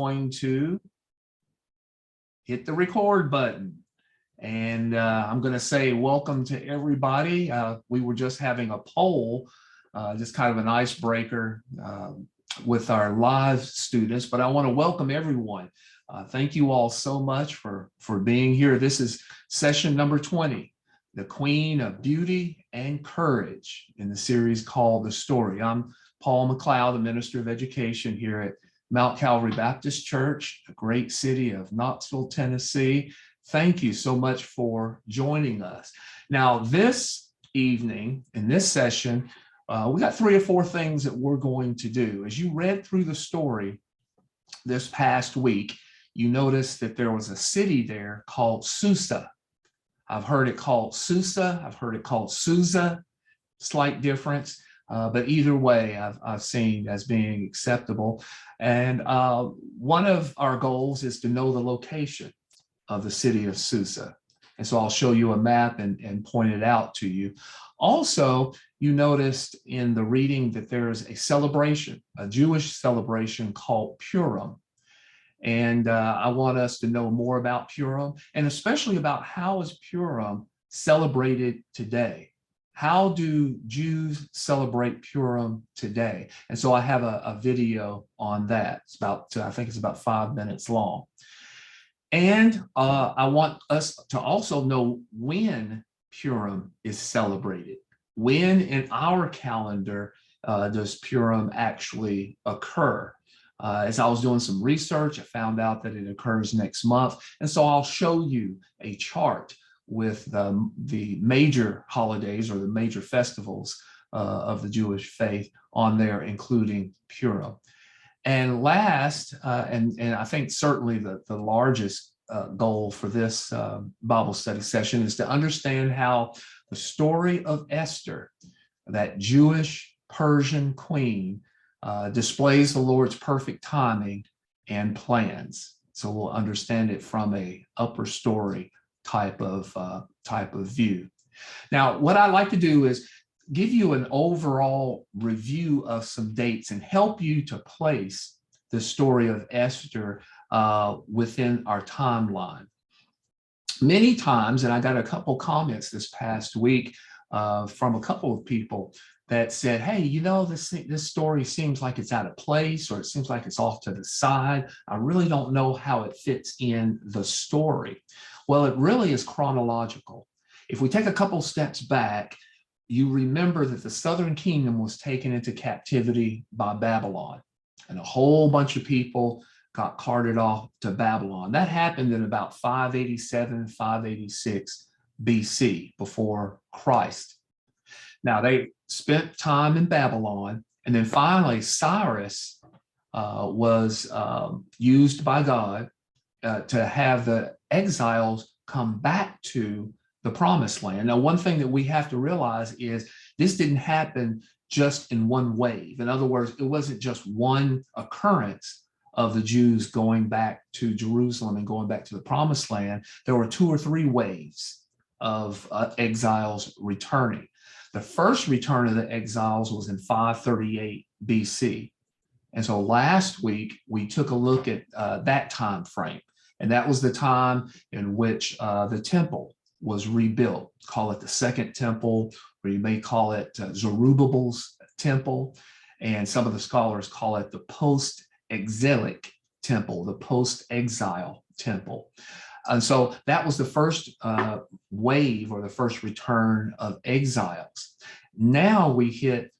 going to hit the record button. And I'm going to say welcome to everybody. We were just having a poll, just kind of an icebreaker with our live students, but I want to welcome everyone. Thank you all so much for being here. This is session number 20, the Queen of Beauty and Courage, in the series called The Story. I'm Paul McLeod, the Minister of Education here at Mount Calvary Baptist Church, the great city of Knoxville, Tennessee. Thank you so much for joining us. Now, this evening, in this session, we got 3 or 4 things that we're going to do. As you read through the story this past week, you noticed that there was a city there called Susa. I've heard it called Susa. I've heard it called Susa. Slight difference, but either way, I've seen as being acceptable. And one of our goals is to know the location of the city of Susa. And so I'll show you a map and point it out to you. Also, you noticed in the reading that there is a celebration, a Jewish celebration called Purim. And I want us to know more about Purim, and especially about how is Purim celebrated today. How do Jews celebrate Purim today? And so I have a video on that. It's about, I think it's about 5 minutes long. And I want us to also know when Purim is celebrated. When in our calendar does Purim actually occur? As I was doing some research, I found out that it occurs next month. And so I'll show you a chart with the major holidays or the major festivals of the Jewish faith on there, including Purim. And last, and I think certainly the largest goal for this Bible study session is to understand how the story of Esther, that Jewish Persian queen, displays the Lord's perfect timing and plans. So we'll understand it from a upper story type of view. Now, what I like to do is give you an overall review of some dates and help you to place the story of Esther within our timeline. Many times, and I got a couple comments this past week from a couple of people that said, hey, you know, this story seems like it's out of place, or it seems like it's off to the side. I really don't know how it fits in the story. Well, it really is chronological. If we take a couple steps back, you remember that the southern kingdom was taken into captivity by Babylon, and a whole bunch of people got carted off to Babylon. That happened in about 587, 586 BC, before Christ. Now, they spent time in Babylon, and then finally Cyrus was used by God to have the exiles come back to the promised land. Now, one thing that we have to realize is this didn't happen just in one wave. In other words, it wasn't just one occurrence of the Jews going back to Jerusalem and going back to the promised land. There were 2 or 3 waves of exiles returning. The first return of the exiles was in 538 BC. And so last week, we took a look at that time frame. And that was the time in which the temple was rebuilt. Call it the Second Temple, or you may call it Zerubbabel's temple. And some of the scholars call it the post-exilic temple, the post-exile temple. And so that was the first wave, or the first return of exiles. Now we hit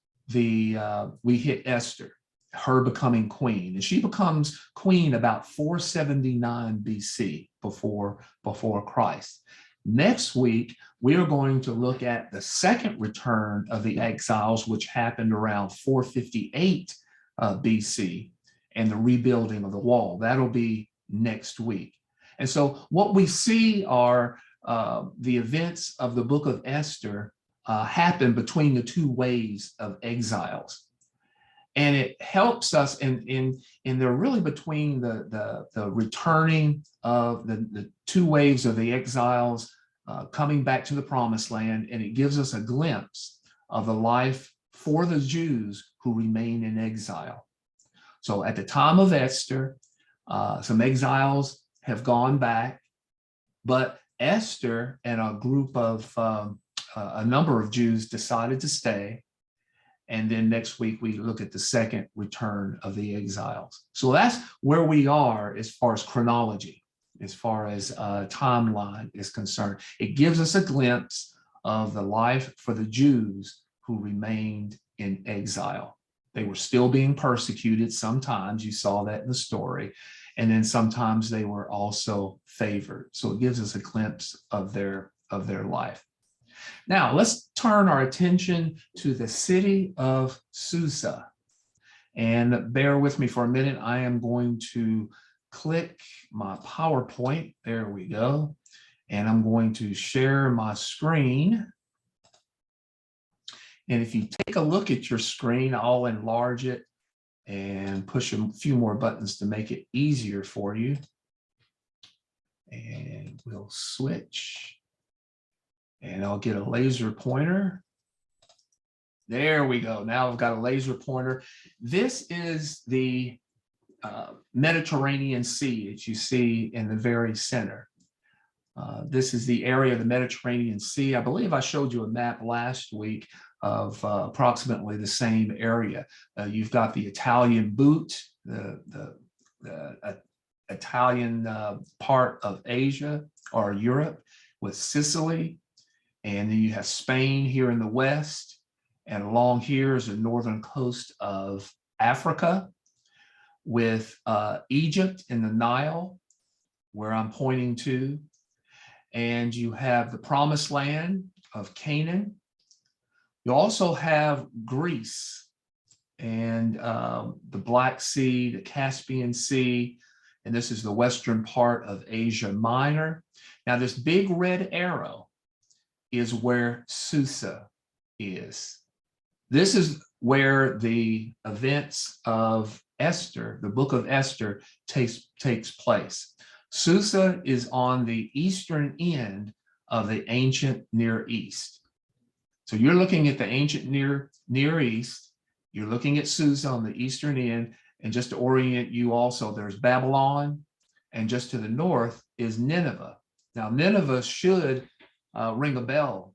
Esther, her becoming queen, and she becomes queen about 479 BC, before Christ. Next week, we are going to look at the second return of the exiles, which happened around 458 BC, and the rebuilding of the wall. That'll be next week. And so what we see are the events of the book of Esther happen between the 2 waves of exiles. And it helps us, and they're really between the returning of the 2 waves of the exiles coming back to the promised land, and it gives us a glimpse of the life for the Jews who remain in exile. So at the time of Esther, Some exiles have gone back, but Esther and a group of a number of Jews decided to stay. And then next week, we look at the second return of the exiles. So that's where we are as far as chronology, as far as timeline is concerned. It gives us a glimpse of the life for the Jews who remained in exile. They were still being persecuted. Sometimes you saw that in the story. And then sometimes they were also favored. So it gives us a glimpse of their life. Now, let's turn our attention to the city of Susa. And bear with me for a minute. I am going to click my PowerPoint. There we go. And I'm going to share my screen. And if you take a look at your screen, I'll enlarge it and push a few more buttons to make it easier for you. And we'll switch. And I'll get a laser pointer. There we go. Now I've got a laser pointer. This is the Mediterranean Sea that you see in the very center. This is the area of the Mediterranean Sea. I believe I showed you a map last week of approximately the same area. You've got the Italian boot, the Italian part of Asia or Europe with Sicily. And then you have Spain here in the west, and along here is the northern coast of Africa with Egypt in the Nile, where I'm pointing to. And you have the promised land of Canaan. You also have Greece and the Black Sea, the Caspian Sea, and this is the western part of Asia Minor. Now, this big red arrow is where Susa is. This is where the events of Esther, the book of Esther, takes place. Susa is on the eastern end of the ancient Near East. So you're looking at the ancient Near East, you're looking at Susa on the eastern end, and just to orient you also, there's Babylon, and just to the north is Nineveh. Now, Nineveh should ring a bell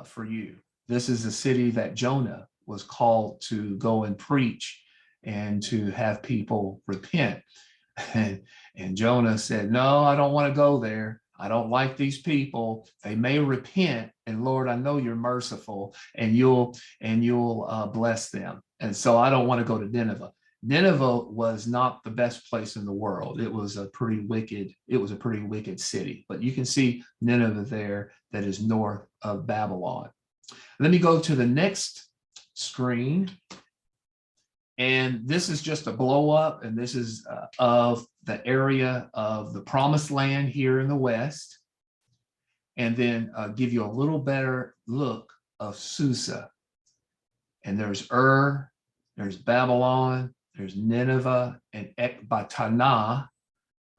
for you. This is the city that Jonah was called to go and preach and to have people repent. And Jonah said, no, I don't want to go there. I don't like these people. They may repent, and Lord, I know you're merciful, and you'll bless them. And so I don't want to go to Nineveh. Nineveh was not the best place in the world. It was a pretty wicked city. But you can see Nineveh there, that is north of Babylon. Let me go to the next screen. And this is just a blow up, and this is of the area of the promised land here in the west. And then give you a little better look of Susa. And there's there's Babylon, there's Nineveh, and Ecbatana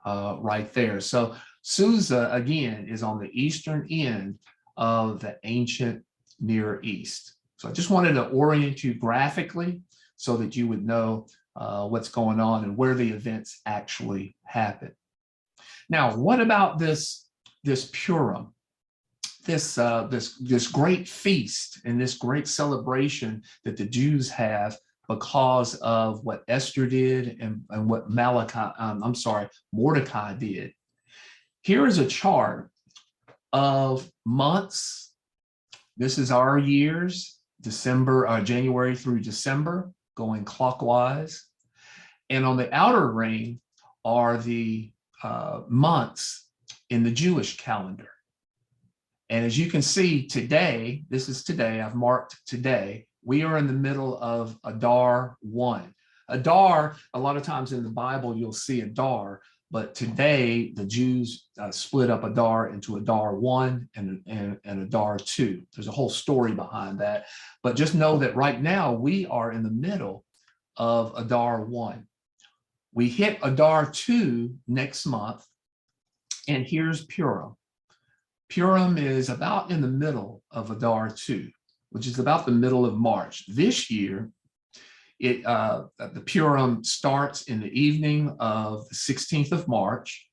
right there. So Susa, again, is on the eastern end of the ancient Near East. So I just wanted to orient you graphically so that you would know what's going on and where the events actually happen. Now, what about this Purim, this great feast and this great celebration that the Jews have because of what Esther did and what Mordecai did? Here is a chart of months. This is our years, January through December, going clockwise. And on the outer ring are the months in the Jewish calendar. And as you can see today, this is today, I've marked today, we are in the middle of Adar 1. Adar, a lot of times in the Bible, you'll see Adar, but today the Jews split up Adar into Adar 1 and Adar 2. There's a whole story behind that, but just know that right now we are in the middle of Adar 1. We hit Adar 2 next month, and here's Purim. Purim is about in the middle of Adar 2, which is about the middle of March. This year, The Purim starts in the evening of the 16th of March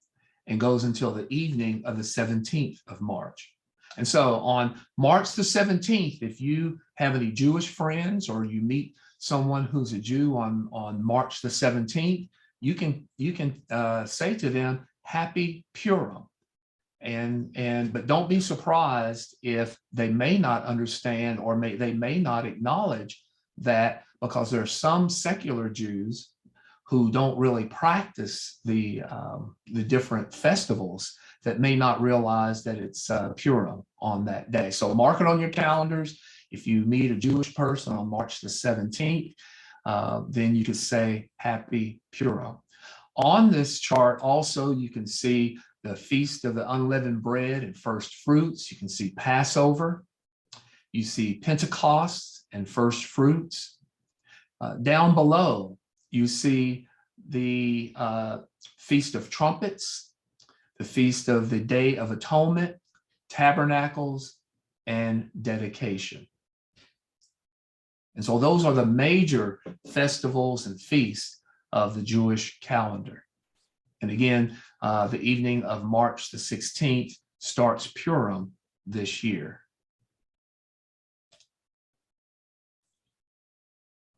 and goes until the evening of the 17th of March. And so on March the 17th, if you have any Jewish friends or you meet someone who's a Jew on March the 17th, you can say to them, Happy Purim. But don't be surprised if they may not understand or they may not acknowledge that, because there are some secular Jews who don't really practice the different festivals that may not realize that it's Purim on that day. So mark it on your calendars. If you meet a Jewish person on March the 17th, then you could say Happy Purim. On this chart also, you can see the Feast of the Unleavened Bread and First Fruits. You can see Passover. You see Pentecost and First Fruits. Down below, you see the Feast of Trumpets, the Feast of the Day of Atonement, Tabernacles, and Dedication. And so those are the major festivals and feasts of the Jewish calendar. And again, the evening of March the 16th starts Purim this year.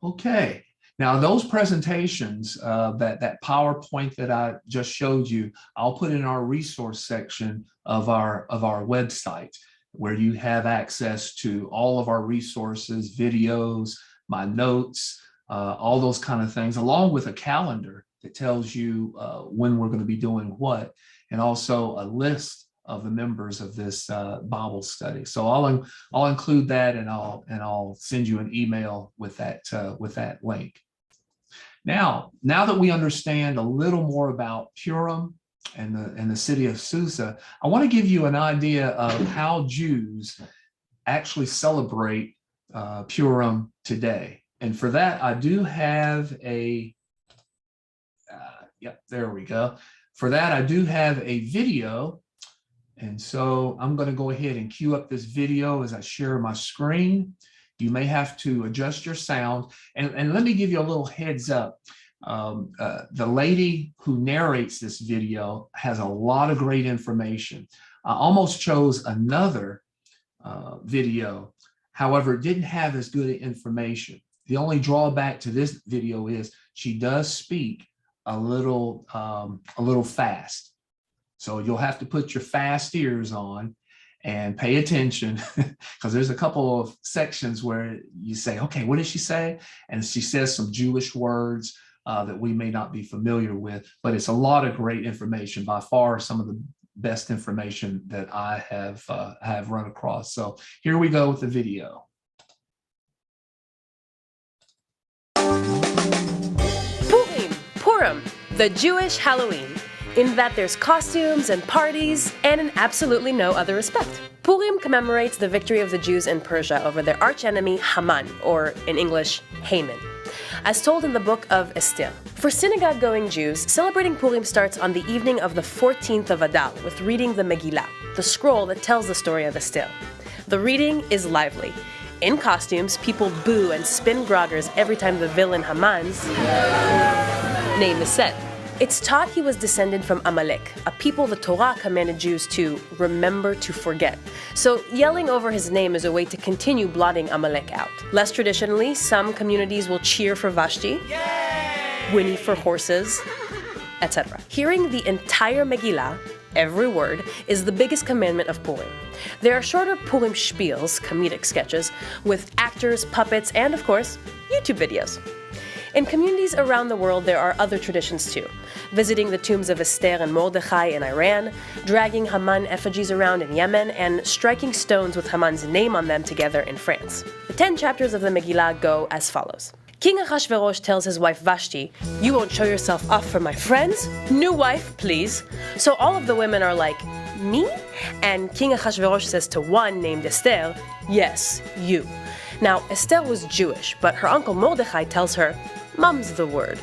Okay, now those presentations, that PowerPoint that I just showed you, I'll put in our resource section of our website, where you have access to all of our resources, videos, my notes, all those kind of things, along with a calendar that tells you when we're going to be doing what, and also a list of the members of this Bible study. So I'll include that, and I'll send you an email with that link. Now that we understand a little more about Purim and the city of Susa, I want to give you an idea of how Jews actually celebrate Purim today. And for that, I do have a there we go. For that, I do have a video. And so I'm going to go ahead and cue up this video as I share my screen. You may have to adjust your sound. And let me give you a little heads up. The lady who narrates this video has a lot of great information. I almost chose another video. However, it didn't have as good information. The only drawback to this video is she does speak a little fast. So you'll have to put your fast ears on and pay attention, because there's a couple of sections where you say, okay, what did she say? And she says some Jewish words that we may not be familiar with, but it's a lot of great information, by far some of the best information that I have run across. So here we go with the video. Purim, the Jewish Halloween, in that there's costumes and parties, and in absolutely no other respect. Purim commemorates the victory of the Jews in Persia over their archenemy Haman, or in English, Haman, as told in the book of Esther. For synagogue-going Jews, celebrating Purim starts on the evening of the 14th of Adar with reading the Megillah, the scroll that tells the story of Esther. The reading is lively. In costumes, people boo and spin groggers every time the villain Haman's name is said. It's taught he was descended from Amalek, a people the Torah commanded Jews to remember to forget. So yelling over his name is a way to continue blotting Amalek out. Less traditionally, some communities will cheer for Vashti, whinny for horses, etc. Hearing the entire Megillah, every word, is the biggest commandment of Purim. There are shorter Purim spiels, comedic sketches, with actors, puppets, and of course, YouTube videos. In communities around the world, there are other traditions too. Visiting the tombs of Esther and Mordechai in Iran, dragging Haman effigies around in Yemen, and striking stones with Haman's name on them together in France. The 10 chapters of the Megillah go as follows. King Ahasuerus tells his wife Vashti, "You won't show yourself off for my friends? New wife, please." So all of the women are like, "Me?" And King Ahasuerus says to one named Esther, "Yes, you." Now, Esther was Jewish, but her uncle Mordechai tells her, "Mum's the word."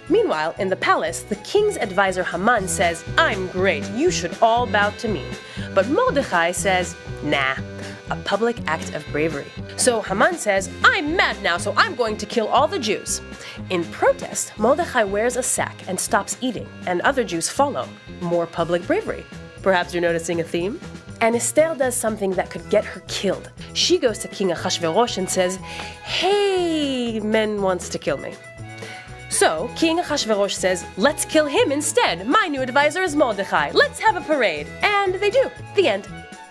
Meanwhile, in the palace, the king's advisor Haman says, "I'm great, you should all bow to me." But Mordechai says, "Nah, a public act of bravery. So Haman says, I'm mad now, so I'm going to kill all the Jews. In protest, Mordechai wears a sack and stops eating, and other Jews follow. More public bravery. Perhaps you're noticing a theme? And Esther does something that could get her killed. She goes to King Ahasuerus and says, hey, men wants to kill me. So, King Ahasuerus says, let's kill him instead. My new advisor is Mordechai. Let's have a parade. And they do. The end.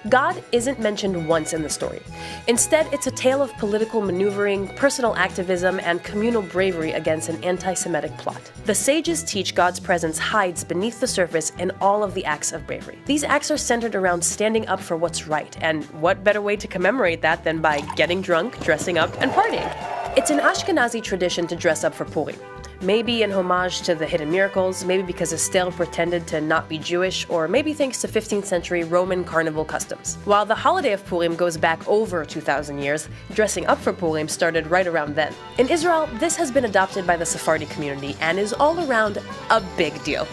God isn't mentioned once in the story. Instead, it's a tale of political maneuvering, personal activism, and communal bravery against an anti-Semitic plot. The sages teach God's presence hides beneath the surface in all of the acts of bravery. These acts are centered around standing up for what's right, and what better way to commemorate that than by getting drunk, dressing up, and partying? It's an Ashkenazi tradition to dress up for Purim. Maybe in homage to the hidden miracles, maybe because Esther pretended to not be Jewish, or maybe thanks to 15th century Roman carnival customs. While the holiday of Purim goes back over 2,000 years, dressing up for Purim started right around then. In Israel, this has been adopted by the Sephardi community and is all around a big deal.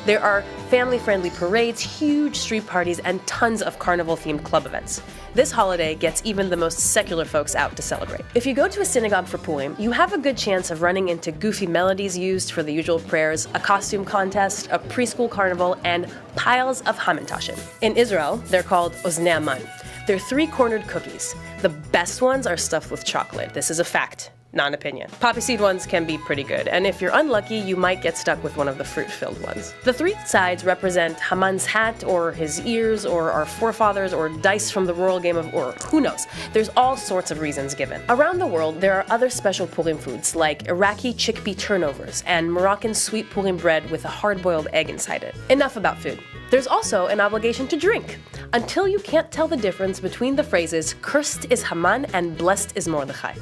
There are family-friendly parades, huge street parties, and tons of carnival-themed club events. This holiday gets even the most secular folks out to celebrate. If you go to a synagogue for Purim, you have a good chance of running into goofy melodies used for the usual prayers, a costume contest, a preschool carnival, and piles of hamintashim. In Israel, they're called oznei Haman. They're three-cornered cookies. The best ones are stuffed with chocolate. This is a fact. Not an opinion. Poppy seed ones can be pretty good, and if you're unlucky, you might get stuck with one of the fruit-filled ones. The three sides represent Haman's hat, or his ears, or our forefathers, or dice from the royal game of Ur. Who knows? There's all sorts of reasons given. Around the world, there are other special Purim foods, like Iraqi chickpea turnovers, and Moroccan sweet Purim bread with a hard-boiled egg inside it. Enough about food. There's also an obligation to drink, until you can't tell the difference between the phrases, cursed is Haman and blessed is Mordechai.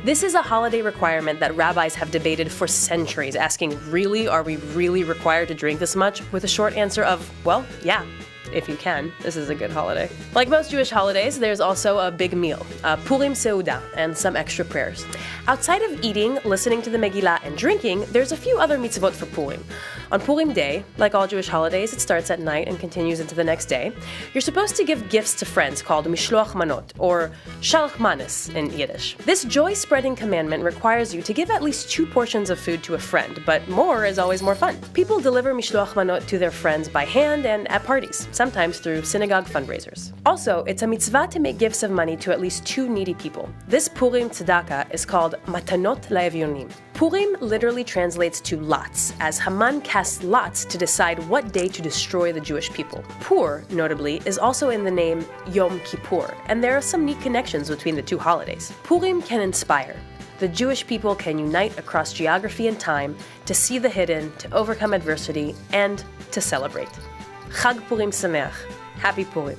This is a holiday requirement that rabbis have debated for centuries, asking, really, are we really required to drink this much? With a short answer of, well, yeah. If you can, this is a good holiday. Like most Jewish holidays, there's also a big meal, a Purim Seudah, and some extra prayers. Outside of eating, listening to the Megillah, and drinking, there's a few other mitzvot for Purim. On Purim Day, like all Jewish holidays, it starts at night and continues into the next day. You're supposed to give gifts to friends called mishloach manot, or shalach manis in Yiddish. This joy-spreading commandment requires you to give at least 2 portions of food to a friend, but more is always more fun. People deliver mishloach manot to their friends by hand and at parties, sometimes through synagogue fundraisers. Also, it's a mitzvah to make gifts of money to at least 2 needy people. This Purim tzedakah is called matanot la'evyonim. Purim literally translates to lots, as Haman casts lots to decide what day to destroy the Jewish people. Pur, notably, is also in the name Yom Kippur, and there are some neat connections between the 2 holidays. Purim can inspire. The Jewish people can unite across geography and time to see the hidden, to overcome adversity, and to celebrate. Chag Purim Sameach. Happy Purim.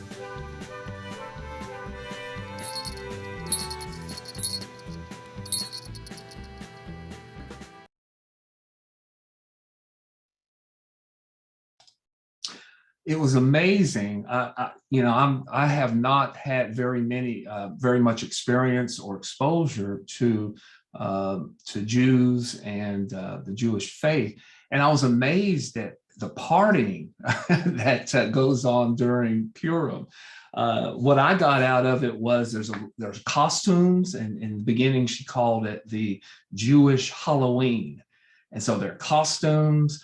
It was amazing. I have not had very much experience or exposure to Jews and the Jewish faith, and I was amazed at the partying that goes on during Purim. What I got out of it was there's costumes, and in the beginning she called it the Jewish Halloween, and so there are costumes.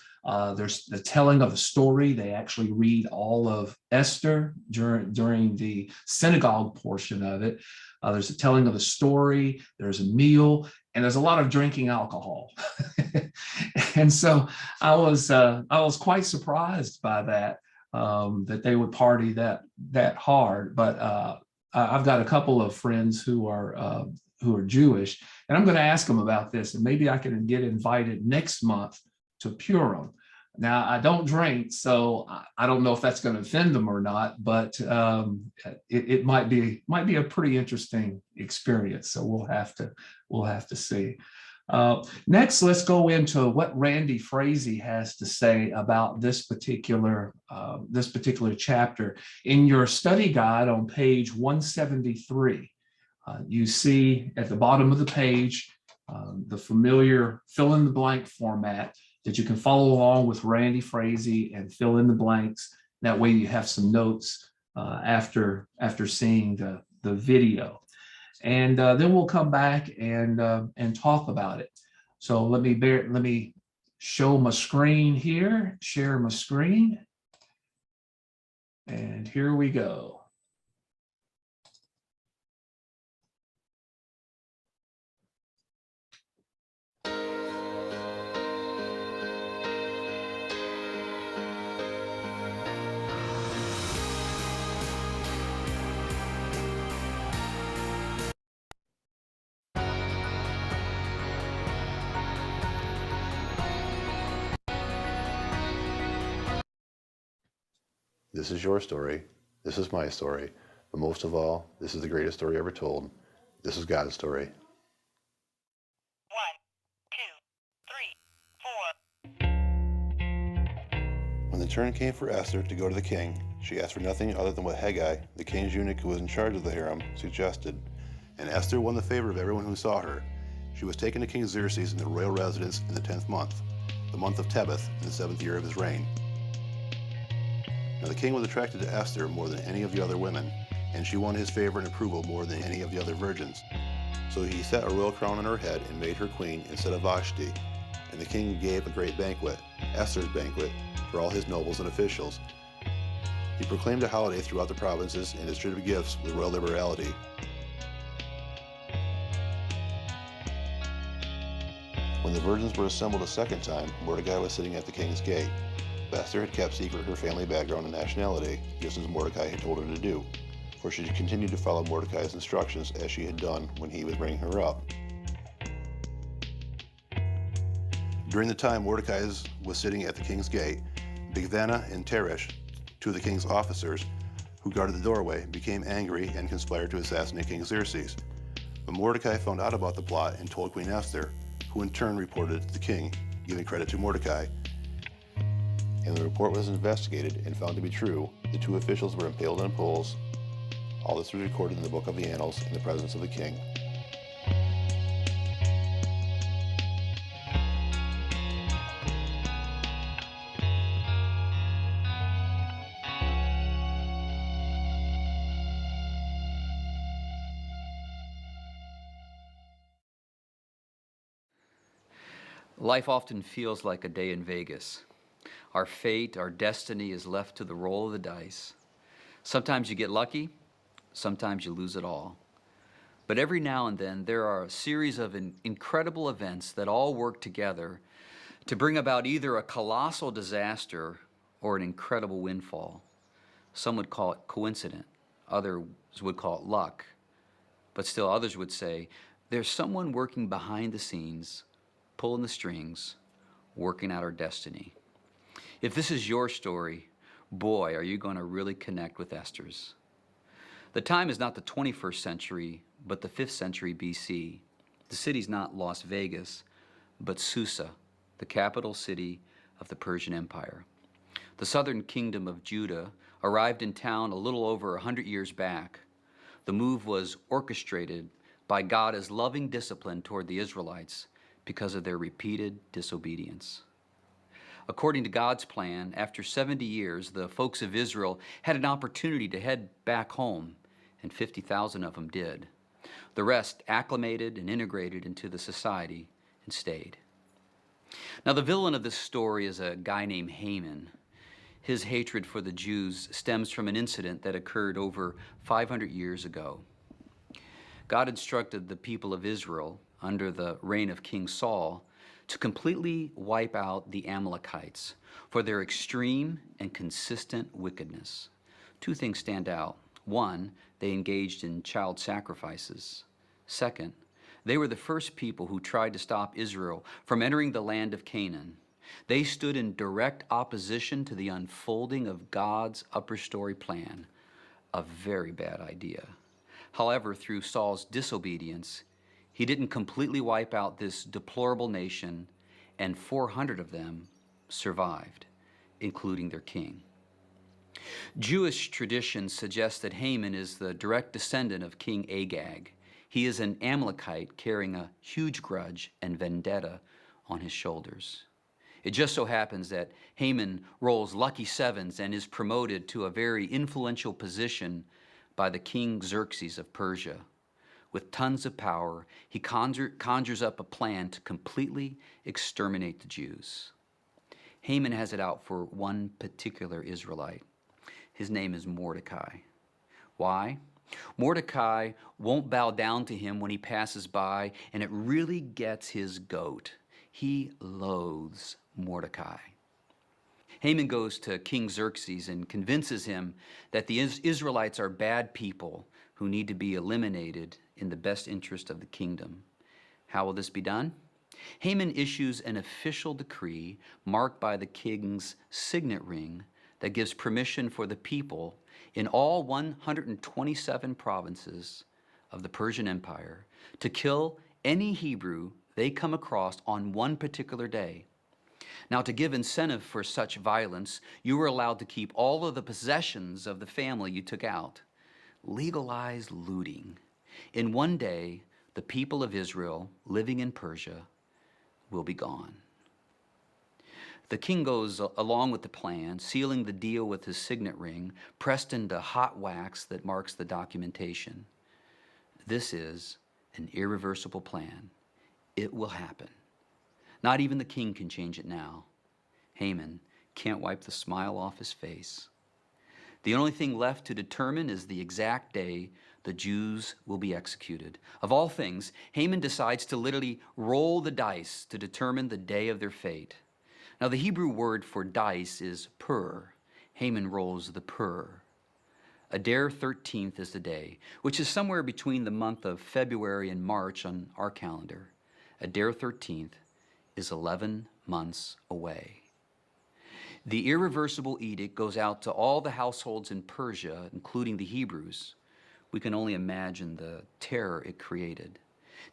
There's the telling of the story. They actually read all of Esther during the synagogue portion of it. There's a telling of the story. There's a meal, and there's a lot of drinking alcohol. And so I was quite surprised by that, that they would party that hard. But I've got a couple of friends who are Jewish, and I'm going to ask them about this, and maybe I can get invited next month to Purim. Now, I don't drink, so I don't know if that's going to offend them or not, but it might be a pretty interesting experience. So we'll have to see. Next, let's go into what Randy Frazee has to say about this particular chapter. In your study guide on page 173, you see at the bottom of the page the familiar fill in the blank format that you can follow along with Randy Frazee and fill in the blanks. That way you have some notes after seeing the video. And then we'll come back and talk about it. So let me show my screen here, share my screen. And here we go. This is your story. This is my story. But most of all, this is the greatest story ever told. This is God's story. 1, 2, 3, 4. When the turn came for Esther to go to the king, she asked for nothing other than what Haggai, the king's eunuch who was in charge of the harem, suggested. And Esther won the favor of everyone who saw her. She was taken to King Xerxes in the royal residence in the 10th month, the month of Tebeth, in the 7th year of his reign. Now the king was attracted to Esther more than any of the other women, and she won his favor and approval more than any of the other virgins. So he set a royal crown on her head and made her queen instead of Vashti. And the king gave a great banquet, Esther's banquet, for all his nobles and officials. He proclaimed a holiday throughout the provinces and distributed gifts with royal liberality. When the virgins were assembled a second time, Mordecai was sitting at the king's gate. Esther had kept secret her family background and nationality, just as Mordecai had told her to do, for she continued to follow Mordecai's instructions as she had done when he was bringing her up. During the time Mordecai was sitting at the king's gate, Bigthana and Teresh, two of the king's officers who guarded the doorway, became angry and conspired to assassinate King Xerxes. But Mordecai found out about the plot and told Queen Esther, who in turn reported it to the king, giving credit to Mordecai. And the report was investigated and found to be true. The two officials were impaled on poles. All this was recorded in the book of the annals in the presence of the king. Life often feels like a day in Vegas. Our fate, our destiny is left to the roll of the dice. Sometimes you get lucky, sometimes you lose it all. But every now and then, there are a series of incredible events that all work together to bring about either a colossal disaster or an incredible windfall. Some would call it coincident, others would call it luck, but still others would say, there's someone working behind the scenes, pulling the strings, working out our destiny. If this is your story, boy, are you going to really connect with Esther's. The time is not the 21st century, but the 5th century BC. The city's not Las Vegas, but Susa, the capital city of the Persian Empire. The southern kingdom of Judah arrived in town a little over 100 years back. The move was orchestrated by God as loving discipline toward the Israelites because of their repeated disobedience. According to God's plan, after 70 years, the folks of Israel had an opportunity to head back home, and 50,000 of them did. The rest acclimated and integrated into the society and stayed. Now, the villain of this story is a guy named Haman. His hatred for the Jews stems from an incident that occurred over 500 years ago. God instructed the people of Israel under the reign of King Saul to completely wipe out the Amalekites for their extreme and consistent wickedness. Two things stand out. One, they engaged in child sacrifices. Second, they were the first people who tried to stop Israel from entering the land of Canaan. They stood in direct opposition to the unfolding of God's upper story plan, a very bad idea. However, through Saul's disobedience, he didn't completely wipe out this deplorable nation, and 400 of them survived, including their king. Jewish tradition suggests that Haman is the direct descendant of King Agag. He is an Amalekite carrying a huge grudge and vendetta on his shoulders. It just so happens that Haman rolls lucky sevens and is promoted to a very influential position by the king Xerxes of Persia. With tons of power, he conjures up a plan to completely exterminate the Jews. Haman has it out for one particular Israelite. His name is Mordecai. Why? Mordecai won't bow down to him when he passes by, and it really gets his goat. He loathes Mordecai. Haman goes to King Xerxes and convinces him that the Israelites are bad people who need to be eliminated in the best interest of the kingdom. How will this be done? Haman issues an official decree marked by the king's signet ring that gives permission for the people in all 127 provinces of the Persian Empire to kill any Hebrew they come across on one particular day. Now, to give incentive for such violence, you were allowed to keep all of the possessions of the family you took out. Legalize looting. In one day, the people of Israel living in Persia will be gone. The king goes along with the plan, sealing the deal with his signet ring, pressed into hot wax that marks the documentation. This is an irreversible plan. It will happen. Not even the king can change it now. Haman can't wipe the smile off his face. The only thing left to determine is the exact day the Jews will be executed. Of all things, Haman decides to literally roll the dice to determine the day of their fate. Now, the Hebrew word for dice is pur. Haman rolls the pur. Adar 13th is the day, which is somewhere between the month of February and March on our calendar. Adar 13th is 11 months away. The irreversible edict goes out to all the households in Persia, including the Hebrews. We can only imagine the terror it created.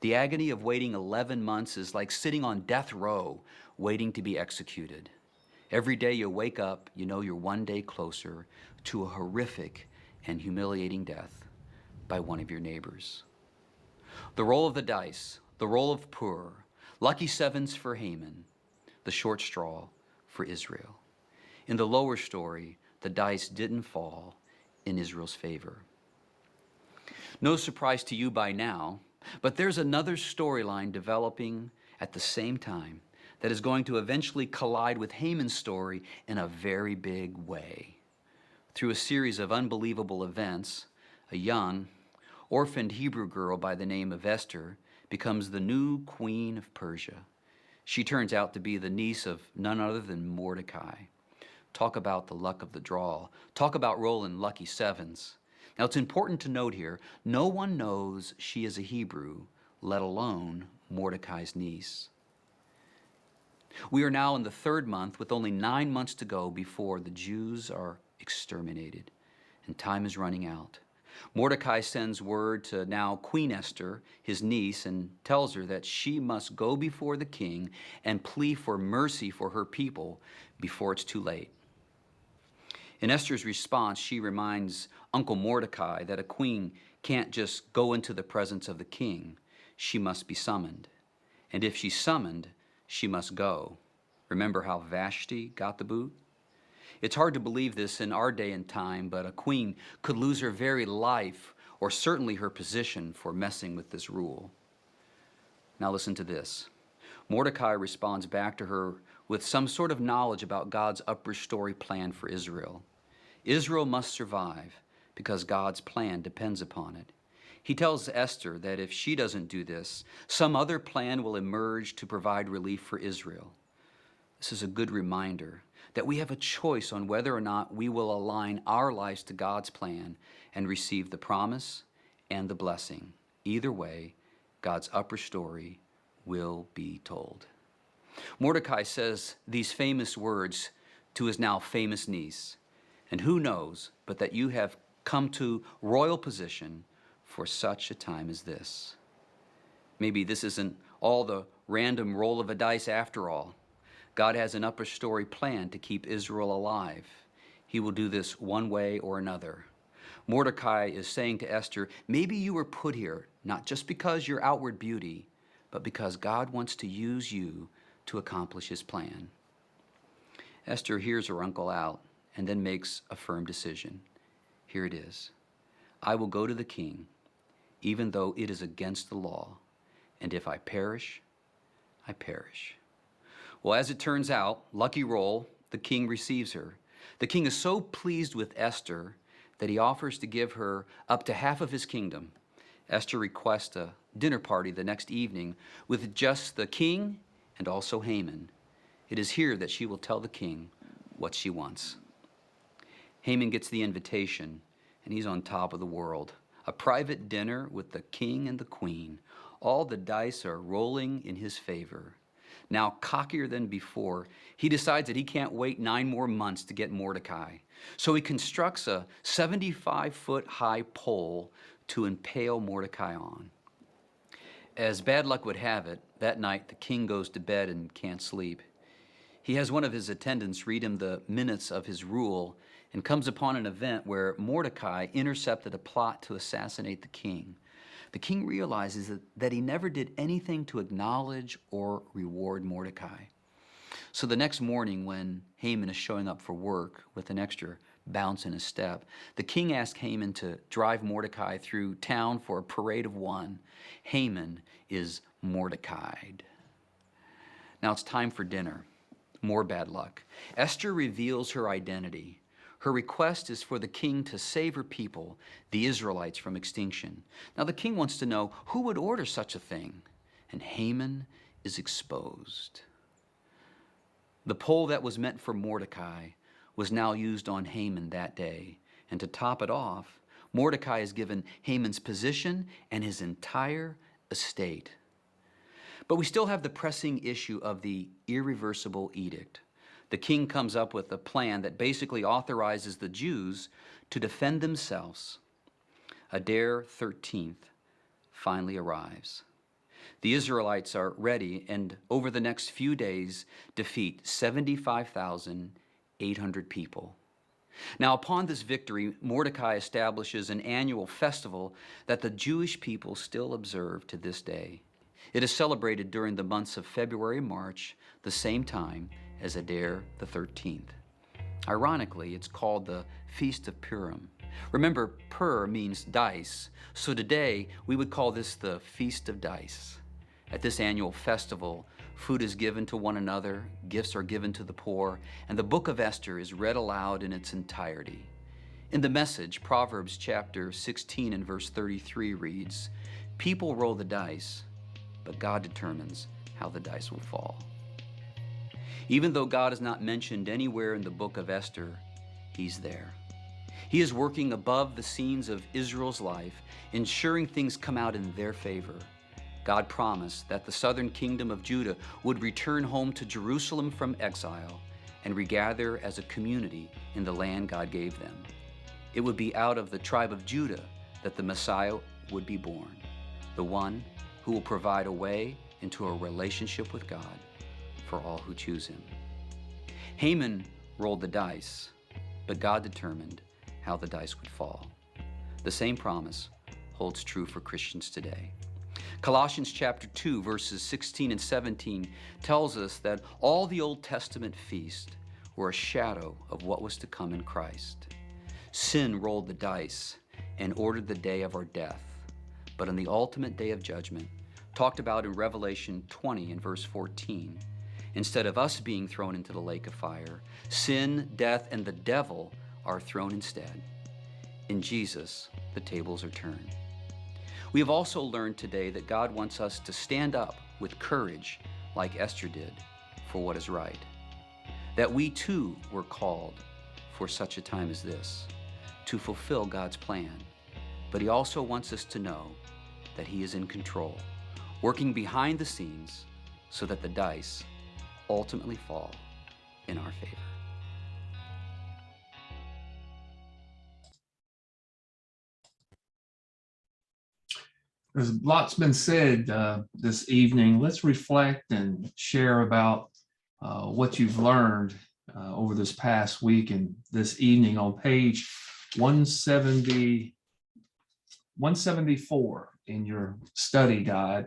The agony of waiting 11 months is like sitting on death row, waiting to be executed. Every day you wake up, you know you're one day closer to a horrific and humiliating death by one of your neighbors. The roll of the dice, the roll of Pur, lucky sevens for Haman, the short straw for Israel. In the lower story, the dice didn't fall in Israel's favor. No surprise to you by now, but there's another storyline developing at the same time that is going to eventually collide with Haman's story in a very big way. Through a series of unbelievable events, a young, orphaned Hebrew girl by the name of Esther becomes the new queen of Persia. She turns out to be the niece of none other than Mordecai. Talk about the luck of the draw. Talk about rolling lucky sevens. Now, it's important to note here, no one knows she is a Hebrew, let alone Mordecai's niece. We are now in the third month with only 9 months to go before the Jews are exterminated, and time is running out. Mordecai sends word to now Queen Esther, his niece, and tells her that she must go before the king and plead for mercy for her people before it's too late. In Esther's response, she reminds Uncle Mordecai that a queen can't just go into the presence of the king. She must be summoned. And if she's summoned, she must go. Remember how Vashti got the boot? It's hard to believe this in our day and time, but a queen could lose her very life or certainly her position for messing with this rule. Now listen to this. Mordecai responds back to her with some sort of knowledge about God's upper story plan for Israel. Israel must survive because God's plan depends upon it. He tells Esther that if she doesn't do this, some other plan will emerge to provide relief for Israel. This is a good reminder that we have a choice on whether or not we will align our lives to God's plan and receive the promise and the blessing. Either way, God's upper story will be told. Mordecai says these famous words to his now famous niece, and who knows but that you have come to royal position for such a time as this. Maybe this isn't all the random roll of a dice after all. God has an upper story plan to keep Israel alive. He will do this one way or another. Mordecai is saying to Esther, maybe you were put here not just because your outward beauty, but because God wants to use you to accomplish his plan. Esther hears her uncle out and then makes a firm decision. Here it is. I will go to the king, even though it is against the law. And if I perish, I perish. Well, as it turns out, lucky roll, the king receives her. The king is so pleased with Esther that he offers to give her up to half of his kingdom. Esther requests a dinner party the next evening with just the king and also Haman. It is here that she will tell the king what she wants. Haman gets the invitation, and he's on top of the world. A private dinner with the king and the queen. All the dice are rolling in his favor. Now, cockier than before, he decides that he can't wait 9 more months to get Mordecai. So he constructs a 75-foot high pole to impale Mordecai on. As bad luck would have it, that night the king goes to bed and can't sleep. He has one of his attendants read him the minutes of his rule and comes upon an event where Mordecai intercepted a plot to assassinate the king. The king realizes that he never did anything to acknowledge or reward Mordecai. So the next morning, when Haman is showing up for work with an extra bounce in his step, the king asks Haman to drive Mordecai through town for a parade of one. Haman is Mordecai'd. Now it's time for dinner. More bad luck. Esther reveals her identity. Her request is for the king to save her people, the Israelites, from extinction. Now the king wants to know who would order such a thing, and Haman is exposed. The pole that was meant for Mordecai was now used on Haman that day, and to top it off, Mordecai is given Haman's position and his entire estate. But we still have the pressing issue of the irreversible edict. The king comes up with a plan that basically authorizes the Jews to defend themselves. Adar 13th finally arrives. The Israelites are ready and over the next few days defeat 75,800 people. Now upon this victory, Mordecai establishes an annual festival that the Jewish people still observe to this day. It is celebrated during the months of February and March, the same time as Adar the 13th. Ironically, it's called the Feast of Purim. Remember, Pur means dice, so today we would call this the Feast of Dice. At this annual festival, food is given to one another, gifts are given to the poor, and the book of Esther is read aloud in its entirety. In the Message, Proverbs chapter 16 and verse 33 reads, "People roll the dice, but God determines how the dice will fall." Even though God is not mentioned anywhere in the book of Esther, he's there. He is working above the scenes of Israel's life, ensuring things come out in their favor. God promised that the southern kingdom of Judah would return home to Jerusalem from exile and regather as a community in the land God gave them. It would be out of the tribe of Judah that the Messiah would be born, the one who will provide a way into a relationship with God for all who choose him. Haman rolled the dice, but God determined how the dice would fall. The same promise holds true for Christians today. Colossians chapter 2, verses 16 and 17 tells us that all the Old Testament feasts were a shadow of what was to come in Christ. Sin rolled the dice and ordered the day of our death, but on the ultimate day of judgment, talked about in Revelation 20 and verse 14, instead of us being thrown into the lake of fire, sin, death, and the devil are thrown instead. In Jesus, the tables are turned. We have also learned today that God wants us to stand up with courage like Esther did for what is right. That we too were called for such a time as this, to fulfill God's plan. But he also wants us to know that he is in control, working behind the scenes so that the dice ultimately fall in our favor. There's lots been said this evening. Let's reflect and share about what you've learned over this past week and this evening on page 174 in your study guide,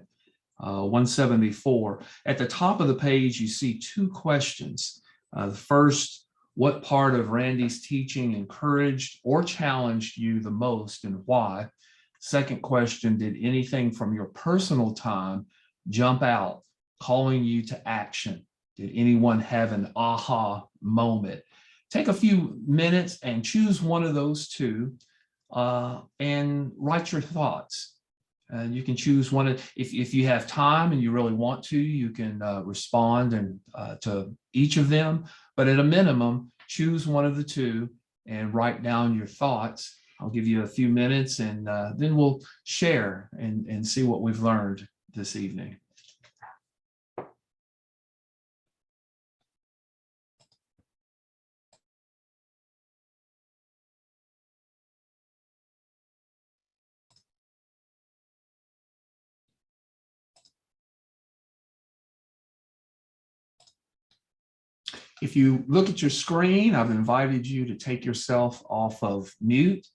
174. At the top of the page, you see two questions. The first, What part of Randy's teaching encouraged or challenged you the most and why? Second question, did anything from your personal time jump out, calling you to action? Did anyone have an aha moment? Take a few minutes and choose one of those two and write your thoughts. And you can choose one. If you have time and you really want to, you can respond and to each of them. But at a minimum, choose one of the two and write down your thoughts. I'll give you a few minutes and then we'll share and see what we've learned this evening. If you look at your screen, I've invited you to take yourself off of mute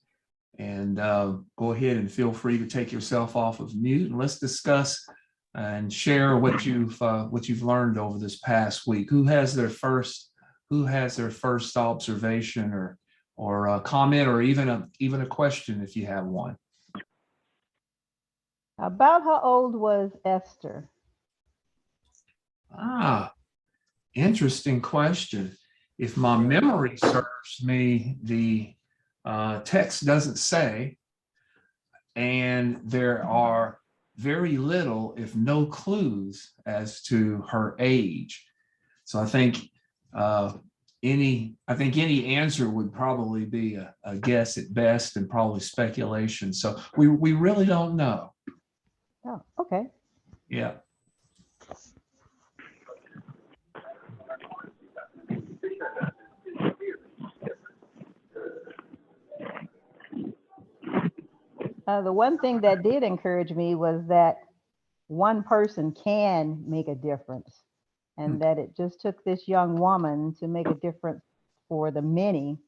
and go ahead and feel free to take yourself off of mute and let's discuss and share what you've learned over this past week. Who has their first observation or a comment or even a question if you have one? About how old was Esther? Interesting question. If my memory serves me, the text doesn't say, and there are very little, if no clues as to her age. So I think any answer would probably be a guess at best and probably speculation. So we really don't know. Oh, okay. Yeah. The one thing that did encourage me was that one person can make a difference, and that it just took this young woman to make a difference for the many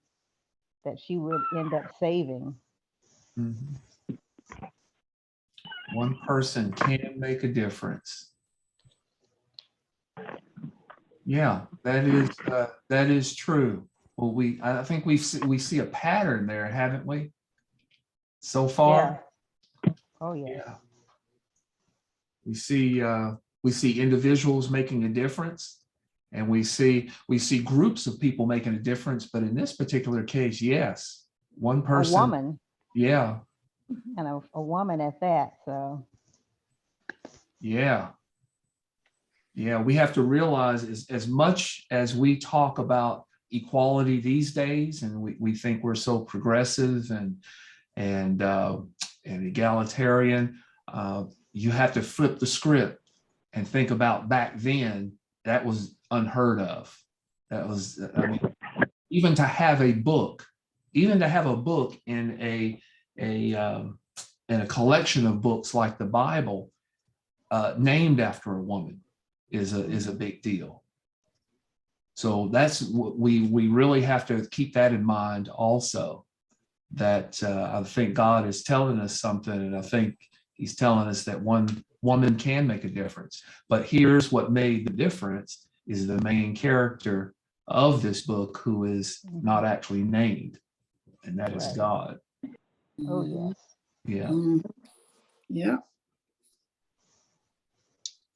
that she would end up saving. Mhm. One person can make a difference. Yeah, that is true. Well, I think we see a pattern there, haven't we? So far. Yeah. Oh yeah. Yeah. We see individuals making a difference, and we see groups of people making a difference. But in this particular case, yes, one person. A woman. Yeah. And a woman at that. So. Yeah. Yeah, we have to realize as much as we talk about equality these days, and we think we're so progressive and egalitarian, you have to flip the script and think about back then. That was unheard of. That was, I mean, even to have a book in a collection of books like the Bible named after a woman is a big deal. So that's what we really have to keep that in mind also, that I think God is telling us something, and I think he's telling us that one woman can make a difference. But here's what made the difference is the main character of this book, who is not actually named, and that is God. Oh yes. Yeah. Yeah.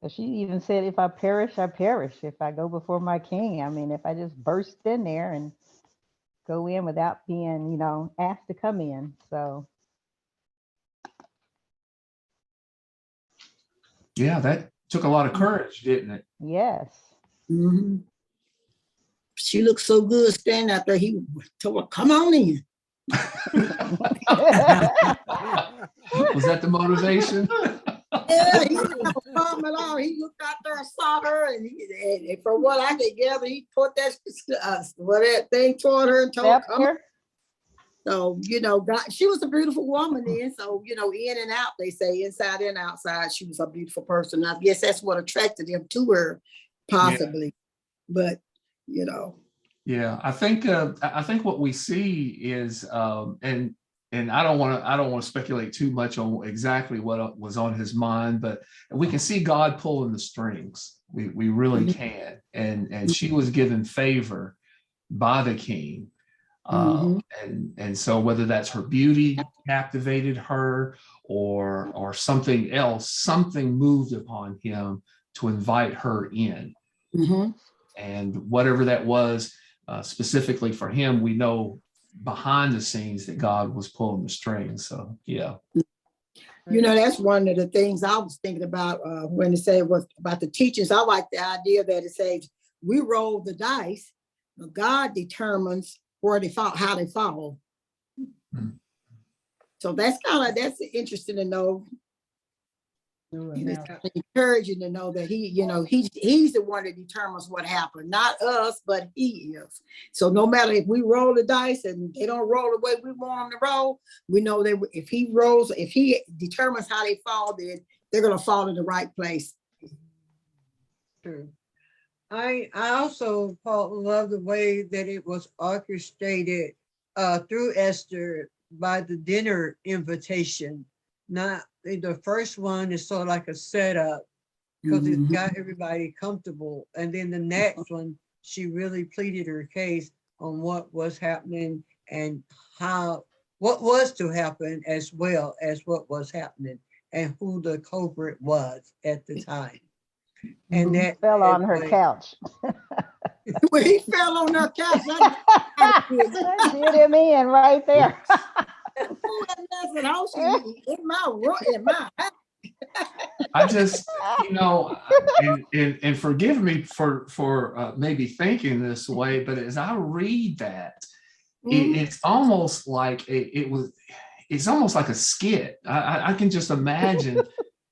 She even said, if I perish, I perish. If I go before my king. I mean, if I just burst in there and go in without being, asked to come in. So. Yeah, that took a lot of courage, didn't it? Yes. Mm-hmm. She looked so good standing out there. He told her, come on in. Was that the motivation? Yeah, he didn't have a problem at all. He looked out there and saw her, and from what I could gather, he put that thing toward her and told her, come on. So, God, she was a beautiful woman then. So, in and out, they say, inside and outside, she was a beautiful person. I guess that's what attracted him to her, possibly. Yeah. But, Yeah, I think what we see is, and I don't want to speculate too much on exactly what was on his mind, but we can see God pulling the strings. We really can. And she was given favor by the king. Mhm. And so whether that's her beauty captivated her or something else, something moved upon him to invite her in. Mhm. And whatever that was, specifically for him, we know behind the scenes that God was pulling the strings. So yeah. You know, that's one of the things I was thinking about when it said was about the teachers. I like the idea that it says we roll the dice, but God determines where they fall, how they fall. Mm. So that's interesting to know. And it's kind of encouraging to know that he's the one that determines what happened, not us, but he is. So no matter if we roll the dice and they don't roll the way we want them to roll, we know that if he determines how they fall, then they're going to fall in the right place. True. I also love the way that it was orchestrated through Esther by the dinner invitation. Not the first one is sort of like a setup because it got everybody comfortable, and then the next one she really pleaded her case on what was happening and what was to happen as well as what was happening and who the culprit was at the time. And that fell on her couch. When he fell on her couch, That did him in right there. in my room, I just, and forgive me for maybe thinking this way, but as I read that, it's almost like it's almost like a skit. I can just imagine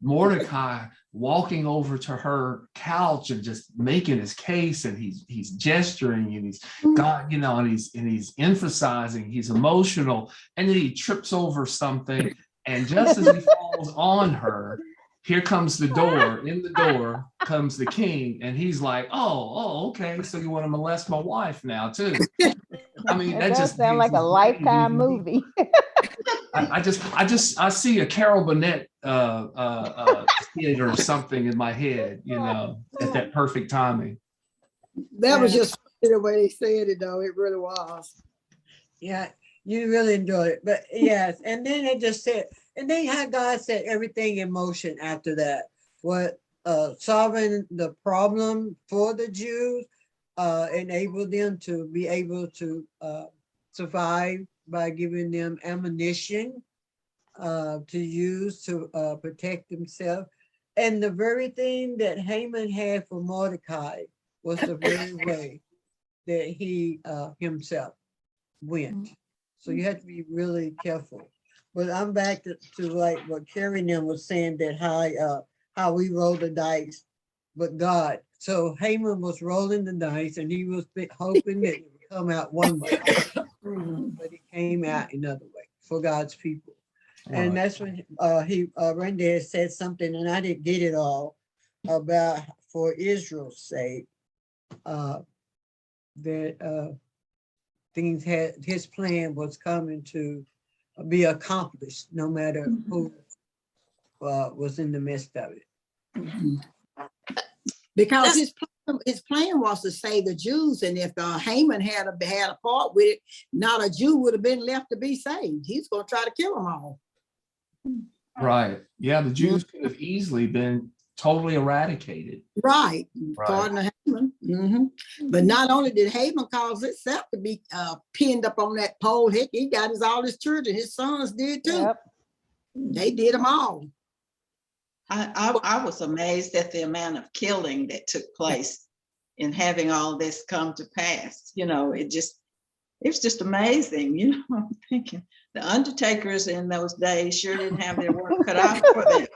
Mordecai walking over to her couch and just making his case, and he's gesturing and he's God, and he's emphasizing, he's emotional, and then he trips over something, and just as he falls on her, here comes the door. In the door comes the king, and he's like, oh, okay, so you want to molest my wife now too? I mean, that just sounds like a Lifetime movie. I see a Carol Burnett theater or something in my head, at that perfect timing. That was just the way they said it, though. It really was. Yeah, you really enjoyed it. But yes, and then it just said, and then how God set everything in motion after that. What solving the problem for the Jews, enabled them to be able to survive by giving them ammunition to use to protect themselves. And the very thing that Haman had for Mordecai was the very way that he himself went. So you have to be really careful. But I'm back to like what Carrie and them was saying, that how we roll the dice, but God. So Haman was rolling the dice and he was hoping that it would come out one way, but it came out another way for God's people. Right. And that's when Randy said something, and I didn't get it all, about for Israel's sake, that things his plan was coming to be accomplished, no matter who was in the midst of it. Because his plan was to save the Jews, and if Haman had a part with it, not a Jew would have been left to be saved. He's going to try to kill them all. Right. Yeah, the Jews could have easily been totally eradicated. Right. According to Haman. But not only did Haman cause itself to be pinned up on that pole, heck, he got all his children. His sons did too. Yep. They did them all. I was amazed at the amount of killing that took place in having all this come to pass. It was just amazing. I'm thinking the undertakers in those days sure didn't have their work cut out for them.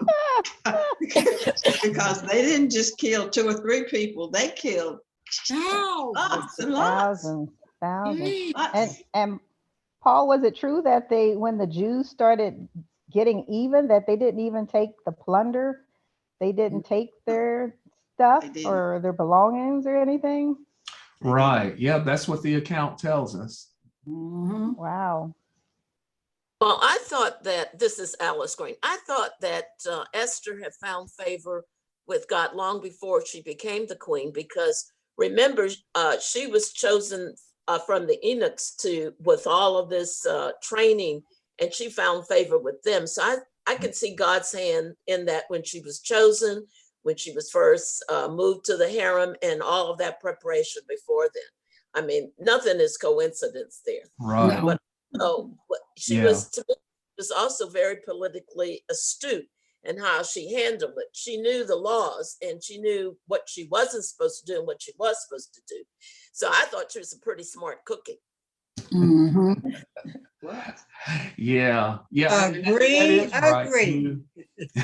Because they didn't just kill 2 or 3 people, they killed lots and lots. Thousands. And Paul, was it true that when the Jews started getting even, that they didn't even take the plunder? They didn't take their stuff or their belongings or anything? Right. Yeah, that's what the account tells us. Wow. Well, I thought that, this is Alice Green, I thought that Esther had found favor with God long before she became the queen, because remember, she was chosen from the eunuchs to with all of this training, and she found favor with them. So I could see God's hand in that when she was chosen, when she was first moved to the harem, and all of that preparation before then. I mean, nothing is coincidence there. Right. But she was, to me, was also very politically astute in how she handled it. She knew the laws, and she knew what she wasn't supposed to do and what she was supposed to do. So I thought she was a pretty smart cookie. Mhm. Yeah. Agree.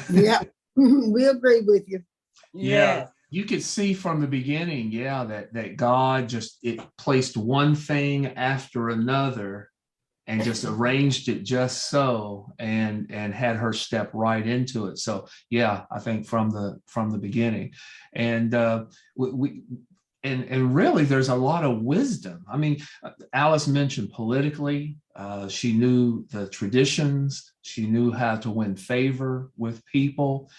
Yeah, we agree with you. Yeah. You could see from the beginning, that God it placed one thing after another and just arranged it just so, and had her step right into it. So I think from the beginning, and and really there's a lot of wisdom. I mean, Alice mentioned politically, she knew the traditions, she knew how to win favor with people.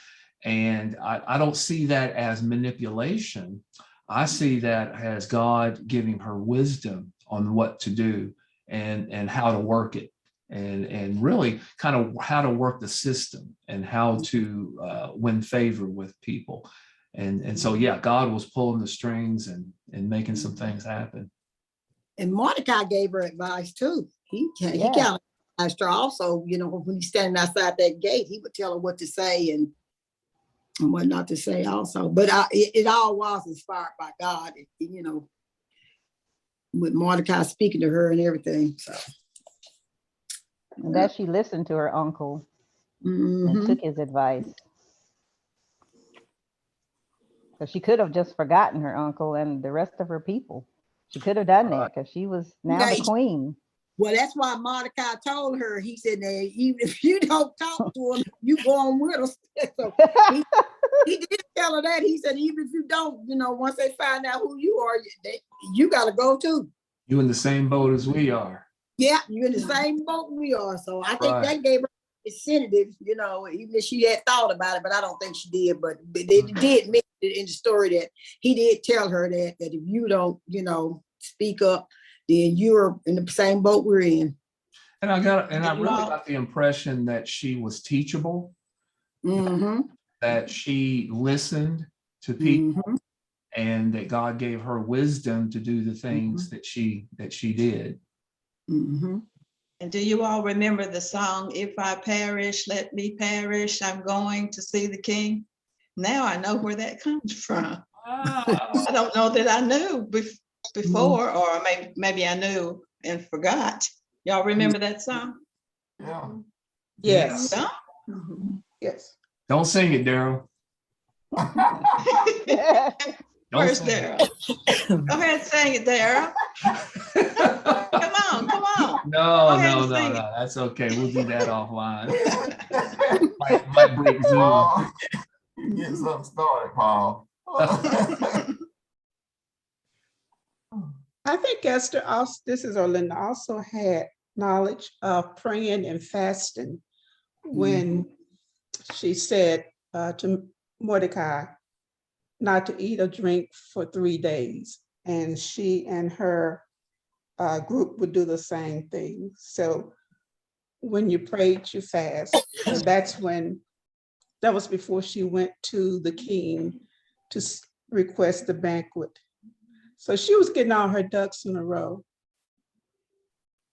And I don't see that as manipulation. I see that as God giving her wisdom on what to do and how to work it, and really kind of how to work the system and how to win favor with people. And so, God was pulling the strings and making some things happen. And Mordecai gave her advice too. He kind of asked her also, when he's standing outside that gate, he would tell her what to say and what not to say also. But it all was inspired by God, with Mordecai speaking to her and everything. So, and that she listened to her uncle and took his advice. Because she could have just forgotten her uncle and the rest of her people. She could have done that because she was now the queen. Well, that's why Mordecai told her, he said, even if you don't talk to him, you go on with us. So he did tell her that. He said, even if you don't, once they find out who you are, you got to go too. You in the same boat as we are. Yeah, you're in the same boat we are. So I think that gave her incentive, even if she had thought about it, but I don't think she did. But they did mention it in the story that he did tell her that if you don't, speak up, then you're in the same boat we're in. And I really got the impression that she was teachable, that she listened to people, and that God gave her wisdom to do the things that she did. And do you all remember the song, "If I perish, let me perish, I'm going to see the King"? Now I know where that comes from. I don't know that I knew before, or maybe I knew and forgot. Y'all remember that song? Yeah. Yes. Yeah. Yes. Don't sing it, Daryl. Where's Daryl? Go ahead, sing it, Daryl. Come on. No. That's okay. We'll do that offline. might break Zoom. You get something started, Paul. I think Esther also, this is Orlinda, also had knowledge of praying and fasting when she said to Mordecai not to eat or drink for 3 days. And she and her group would do the same thing. So when you prayed, you fast. And that was before she went to the king to request the banquet. So she was getting all her ducks in a row.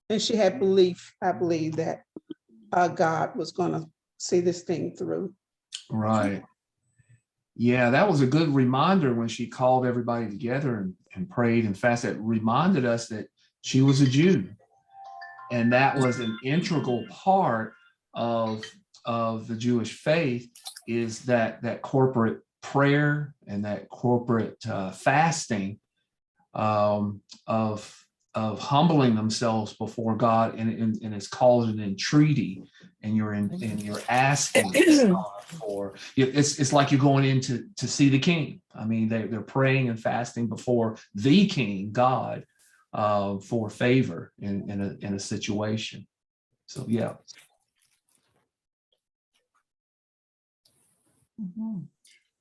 And she had belief, I believe, that God was going to see this thing through. Right. Yeah, that was a good reminder when she called everybody together and prayed and fasted. It reminded us that she was a Jew. And that was an integral part of the Jewish faith, is that corporate prayer and that corporate fasting of humbling themselves before God, and it's called an entreaty, and you're asking for it's like you're going in to see the king. I mean, they're praying and fasting before the king, God, for favor in a situation. So yeah.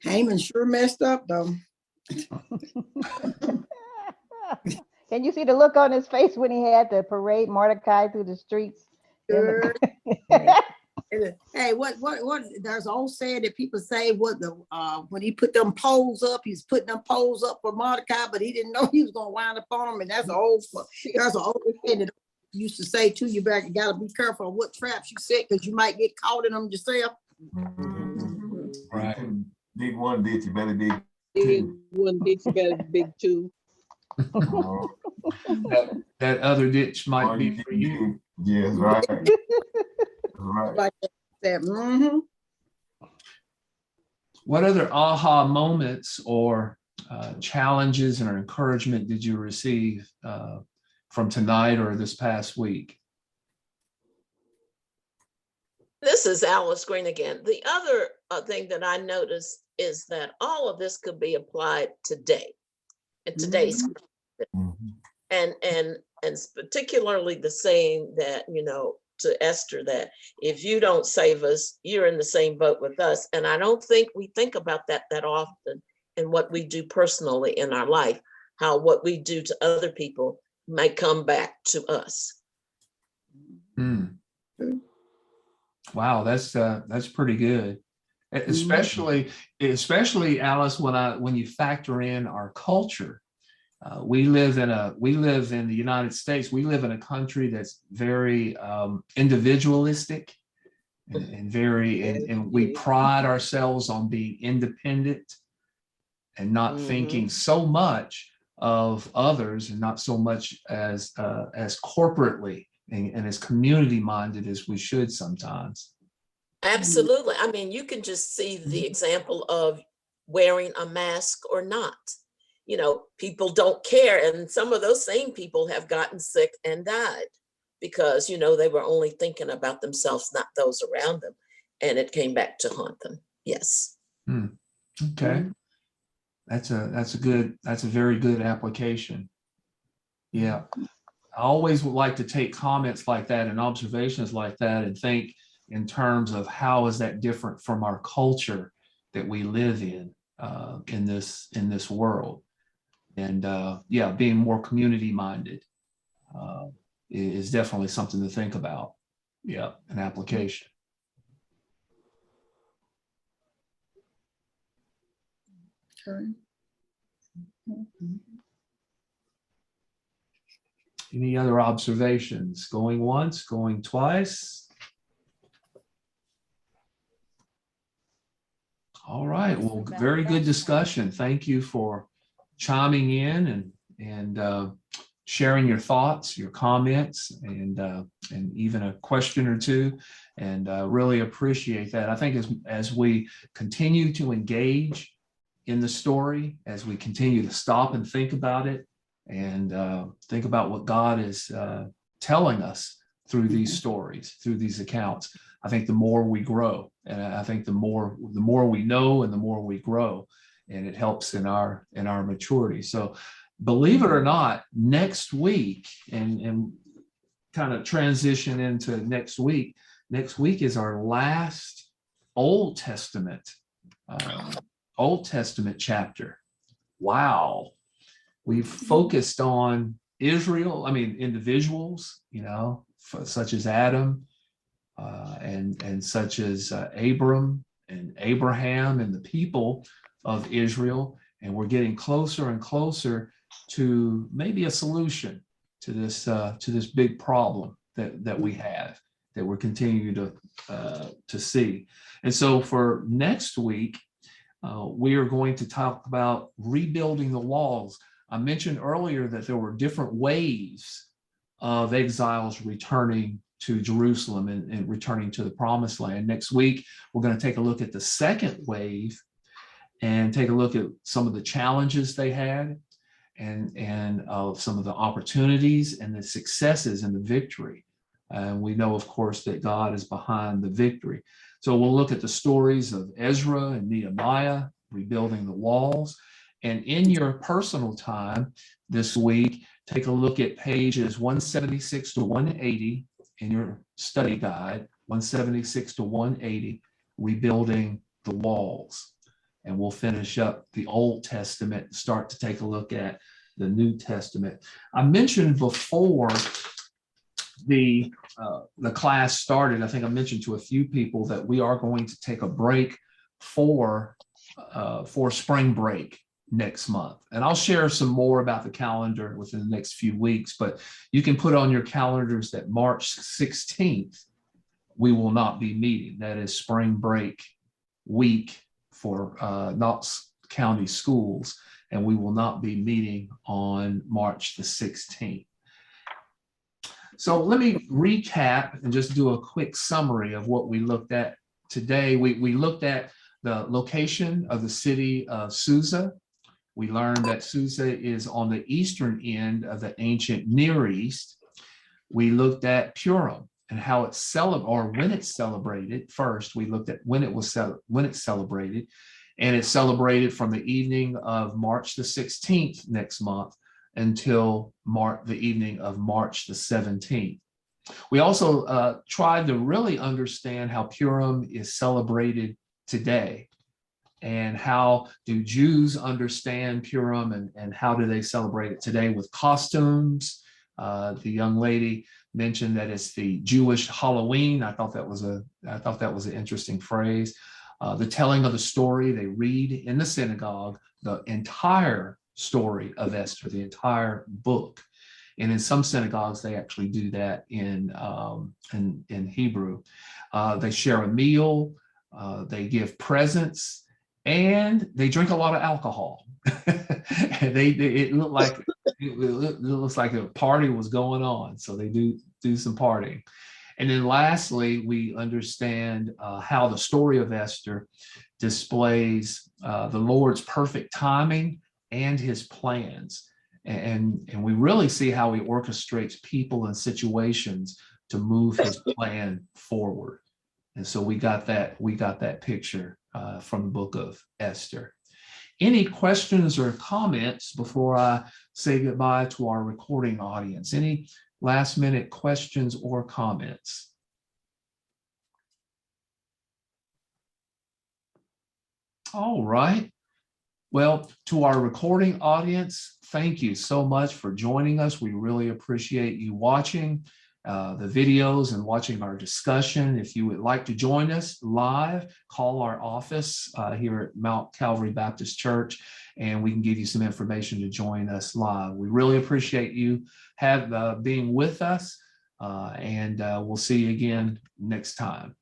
Haman sure messed up though. Can you see the look on his face when he had to parade Mordecai through the streets? Sure. Hey, what there's an old saying that people say when he put them poles up, he's putting them poles up for Mordecai, but he didn't know he was gonna wind up on them. And that's an old saying that used to say to you back, you gotta be careful of what traps you set because you might get caught in them yourself. Right. Dig one ditch, you better dig Dig two. one ditch, you better dig two. That other ditch might be for you. Yes, right. Right. Like that. What other aha moments or challenges or encouragement did you receive from tonight or this past week? This is Alice Green again. The other thing that I noticed is that all of this could be applied today, in today's, and particularly the saying that, you know, to Esther, that if you don't save us, you're in the same boat with us. And I don't think we think about that often in what we do personally in our life, how what we do to other people might come back to us. Wow, that's pretty good. Especially Alice, when you factor in our culture. We live in the United States. We live in a country that's very individualistic and we pride ourselves on being independent and not thinking so much of others and not so much as corporately and as community minded as we should sometimes. Absolutely. I mean, you can just see the example of wearing a mask or not. You know, people don't care. And some of those same people have gotten sick and died because, you know, they were only thinking about themselves, not those around them. And it came back to haunt them. Yes. Okay. That's a very good application. Yeah. I always would like to take comments like that and observations like that and think in terms of how is that different from our culture that we live in this world. And being more community minded is definitely something to think about. Yeah, an application. Okay. Any other observations? Going once, going twice? All right, well, very good discussion. Thank you for chiming in and sharing your thoughts, your comments, and even a question or two. And really appreciate that. I think as we continue to engage in the story, as we continue to stop and think about it, and think about what God is telling us through these stories, through these accounts, I think the more we grow, and I think the more we know and the more we grow, and it helps in our maturity. So believe it or not, next week, and kind of transition into next week is our last Old Testament chapter. Wow. We've focused on Israel, individuals, such as Adam, and such as Abram and Abraham and the people of Israel. And we're getting closer and closer to maybe a solution to this big problem that we have, that we're continuing to see. And so for next week, we are going to talk about rebuilding the walls. I mentioned earlier that there were different waves of exiles returning to Jerusalem and returning to the promised land. Next week, we're going to take a look at the second wave and take a look at some of the challenges they had and some of the opportunities and the successes and the victory. And we know, of course, that God is behind the victory. So we'll look at the stories of Ezra and Nehemiah rebuilding the walls. And in your personal time this week, take a look at pages 176 to 180 in your study guide, 176 to 180, rebuilding the walls. And we'll finish up the Old Testament and start to take a look at the New Testament. I mentioned before the class started, I think I mentioned to a few people that we are going to take a break for spring break next month. And I'll share some more about the calendar within the next few weeks, but you can put on your calendars that March 16th, we will not be meeting. That is spring break week for Knox County schools, and we will not be meeting on March the 16th. So let me recap and just do a quick summary of what we looked at today. We looked at the location of the city of Susa. We learned that Susa is on the eastern end of the ancient Near East. We looked at Purim and how it's celebrated, or when it's celebrated. First, we looked at when it's celebrated, and it's celebrated from the evening of March the 16th next month until the evening of March the 17th. We also tried to really understand how Purim is celebrated today, and how do Jews understand Purim, and how do they celebrate it today with costumes. The young lady mentioned that it's the Jewish Halloween. I thought that was an interesting phrase. The telling of the story, they read in the synagogue the entire story of Esther, the entire book. And in some synagogues, they actually do that in Hebrew. They share a meal, they give presents, and they drink a lot of alcohol. And it looks like a party was going on. So they do some partying. And then lastly, we understand how the story of Esther displays the Lord's perfect timing and his plans. And we really see how he orchestrates people and situations to move his plan forward. And so we got that picture from the book of Esther. Any questions or comments before I say goodbye to our recording audience? Any last minute questions or comments? All right. Well, to our recording audience, thank you so much for joining us. We really appreciate you watching the videos and watching our discussion. If you would like to join us live, call our office here at Mount Calvary Baptist Church, and we can give you some information to join us live. We really appreciate you being with us, and we'll see you again next time.